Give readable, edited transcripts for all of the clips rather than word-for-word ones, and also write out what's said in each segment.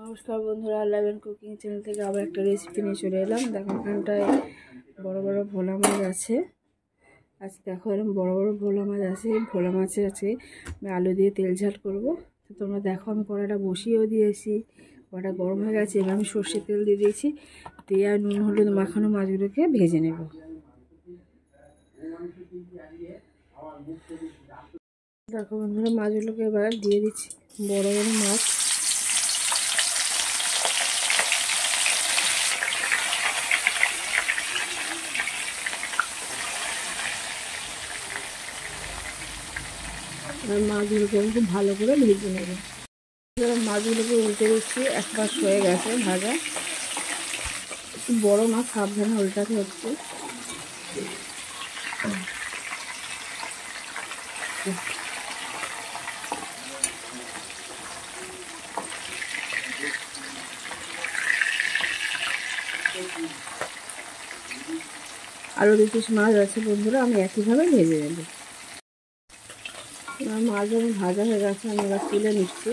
নমস্কার বন্ধুরা, লাইভেন cooking channel থেকে আবার একটা রেসিপি নিয়ে চলে এলাম। দেখো এখানটায় বড় বড় ভোলা মাছ আছে। আজ দেখো এরকম বড় বড় ভোলা মাছ আছে। ভোলা মাছের আছে আমি আলু দিয়ে তেল ঝাল করবো। তো তোমরা দেখো আমি কড়াইটা বসিয়েও দিয়েছি, কড়াইটা গরম হয়ে গেছে। এবার আমি সর্ষের তেল দিয়ে দিয়েছি, দিয়ে আর নুন হলুদ মাখানো মাছগুলোকে ভেজে নেব। দেখো বন্ধুরা মাছগুলোকে এবার দিয়ে দিচ্ছি, বড় বড় মাছ। আর মাছগুলোকে আমি খুব ভালো করে ভেজে নেব। মাছগুলোকে উল্টে দিচ্ছি, এক পাশ হয়ে গেছে ভাজা। একটু বড় মাছ, সাবধানে উল্টাতে হচ্ছে। আরও দু পিস মাছ আছে বন্ধুরা, আমি একইভাবে ভেজে নেব। মাছ যখন ভাজা হয়ে গেছে আমি এবার তুলে নিচ্ছি।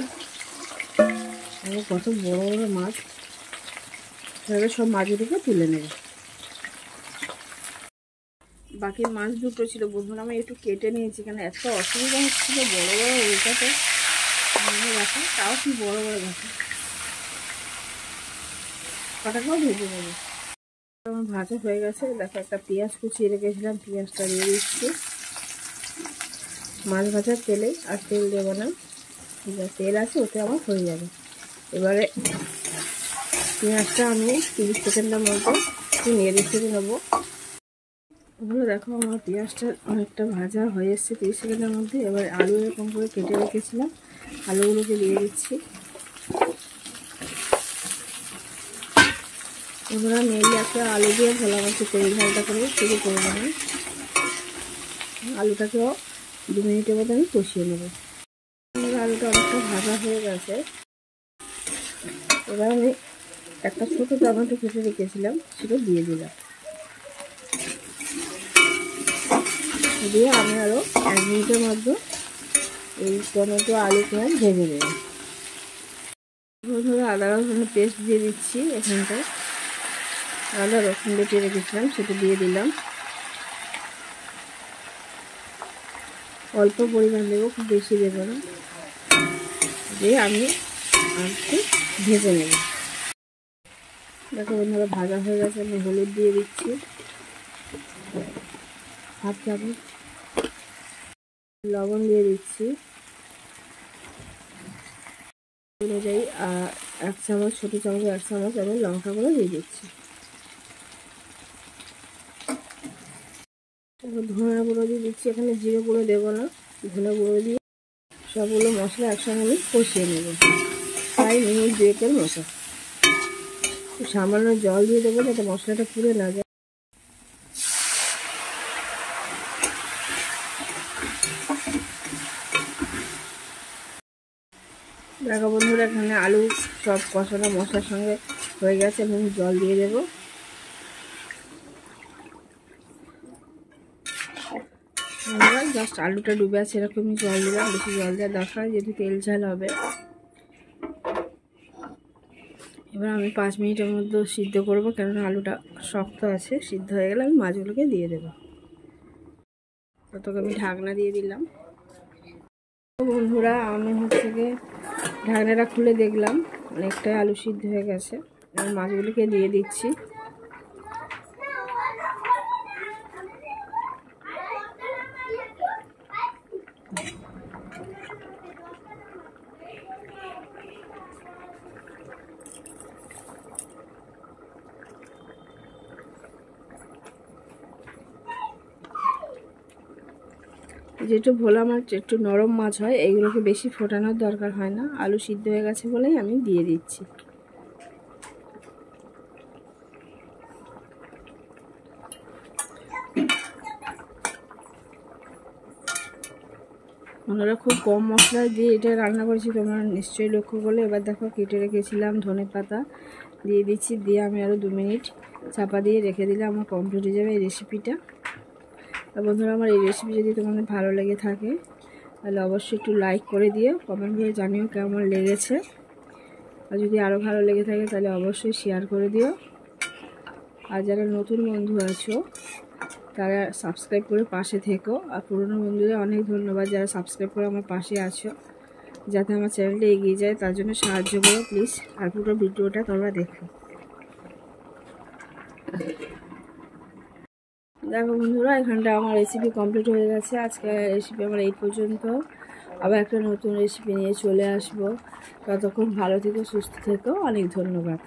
কত বড় বড় মাছ, এবার সব মাছগুলোকে তুলে নেব। বাকি মাছ দুটো ছিল বন্ধুরা, আমি একটু কেটে নিয়েছি, কেন এত অসুবিধা হচ্ছিল বড় বড় উল্টাতে। দেখো তাও কি বড় বড় দেখো, কটাকেও ভেজে নেব। আমার ভাজা হয়ে গেছে। দেখো একটা পেঁয়াজ কুচিয়ে রেখেছিলাম, পেঁয়াজটা দিয়ে দিচ্ছি মাছ ভাজার তেলে। আর তেল দেবো না, যা তেল আছে ওতে আমার হয়ে যাবে। এবারে পেঁয়াজটা আমি 30 সেকেন্ডের মধ্যে একটু নেড়ে ছেড়ে নেবো। ওগুলো দেখো আমার পেঁয়াজটা অনেকটা ভাজা হয়ে এসছে 30 সেকেন্ডের মধ্যে। এবার আলু এরকম করে কেটে রেখেছিলাম, আলুগুলোকে দিয়ে দিচ্ছি। এবার আমি এই একটা আলু দিয়ে ভোলা মাছের তেল ঝালটা করে শুরু করবো না। আলুটাকেও 2 মিনিটের মধ্যে আমি কষিয়ে নেব। আলুটা অনেকটা ভাজা হয়ে গেছে। এবার আমি একটা ছোটো টমেটো কেটে রেখেছিলাম, সেটা দিয়ে দিলাম। দিয়ে আমি আরও 1 মিনিটের মধ্যে এই টমেটো আলুকে ভেজে নেব। ধরে আদা রসুনের পেস্ট দিয়ে দিচ্ছি। এখানটায় আদা রসুন বেটে রেখেছিলাম, সেটা দিয়ে দিলাম। অল্প পরিমাণ দেবো, খুব বেশি দেবো না। দিয়ে আমি একটু ভেজে নেব। দেখো বন্ধুরা ভাজা হয়ে গেছে। আমি হলুদ দিয়ে দিচ্ছি, হাফ চামচ লবণ দিয়ে দিচ্ছি অনুযায়ী, আর 1 চামচ, ছোটো চামচ 1 চামচ আমি লঙ্কা গুঁড়ো দিয়ে দিচ্ছি। ধনে গুঁড়ো দিয়ে দিচ্ছি। এখানে জিরে গুঁড়ো দেবো না, ধনে গুঁড়ো দিয়ে সবগুলো মশলা একসঙ্গে আমি কষিয়ে নেব। প্রায় মিনিট 2-এর মতো। সামান্য জল দিয়ে দেবো যাতে মশলাটা পুড়ে না যায়। দেখো বন্ধুরা এখানে আলু সব কষানো মশলার সঙ্গে হয়ে গেছে। এবং জল দিয়ে দেবো। জাস্ট আলুটা ডুবে আছে এরকমই জল দিলাম, বেশি জল দেওয়ার দরকার, যেহেতু তেল ঝাল হবে। এবার আমি 5 মিনিটের মধ্যে সিদ্ধ করবো, কেননা আলুটা শক্ত আছে। সিদ্ধ হয়ে গেলে আমি মাছগুলোকে দিয়ে দেবো। ততক্ষণ আমি ঢাকনা দিয়ে দিলাম। বন্ধুরা আমি ঢাকনাটা খুলে দেখলাম অনেকটাই আলু সিদ্ধ হয়ে গেছে। আমি মাছগুলোকে দিয়ে দিচ্ছি। যেহেতু ভোলা মাছ একটু নরম মাছ হয়, এইগুলোকে বেশি ফোটানোর দরকার হয় না। আলু সিদ্ধ হয়ে গেছে বলেই আমি দিয়ে দিচ্ছি। ওনারা খুব কম মশলা দিয়ে এটা রান্না করেছি, তোমরা নিশ্চয়ই লক্ষ্য করলে। এবার দেখো কেটে রেখেছিলাম ধনে পাতা দিয়ে দিচ্ছি। দিয়ে আমি আরও 2 মিনিট চাপা দিয়ে রেখে দিলে আমার কমপ্লিট হয়ে যাবে এই রেসিপিটা। বন্ধুরা আমার এই রেসিপি যদি তোমাদের ভালো লেগে থাকে তাহলে অবশ্যই একটু লাইক করে দিও, কমেন্ট করে জানিও কেমন লেগেছে। আর যদি আরও ভালো লেগে থাকে তাহলে অবশ্যই শেয়ার করে দিও। আর যারা নতুন বন্ধু আছো তারা সাবস্ক্রাইব করে পাশে থেকো। আর পুরনো বন্ধুদের অনেক ধন্যবাদ যারা সাবস্ক্রাইব করে আমার পাশে আছো, যাতে আমার চ্যানেলটা এগিয়ে যায় তার জন্য সাহায্য করো প্লিজ। আর পুরো ভিডিওটা তোমরা দেখো। দেখো বন্ধুরা, এখানটা আমার রেসিপি কমপ্লিট হয়ে গেছে। আজকে রেসিপি আমার এই পর্যন্ত। আবার একটা নতুন রেসিপি নিয়ে চলে আসবো। ততক্ষণ ভালো থেকো, সুস্থ থেকো। অনেক ধন্যবাদ।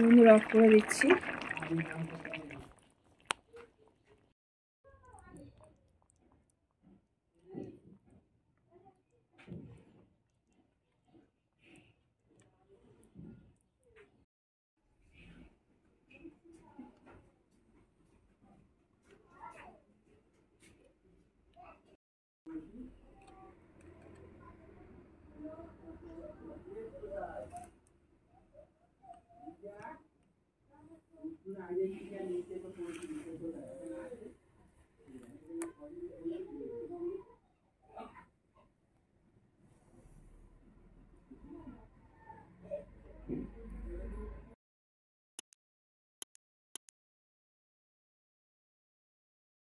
বন্ধুরা অফ করে দিচ্ছি।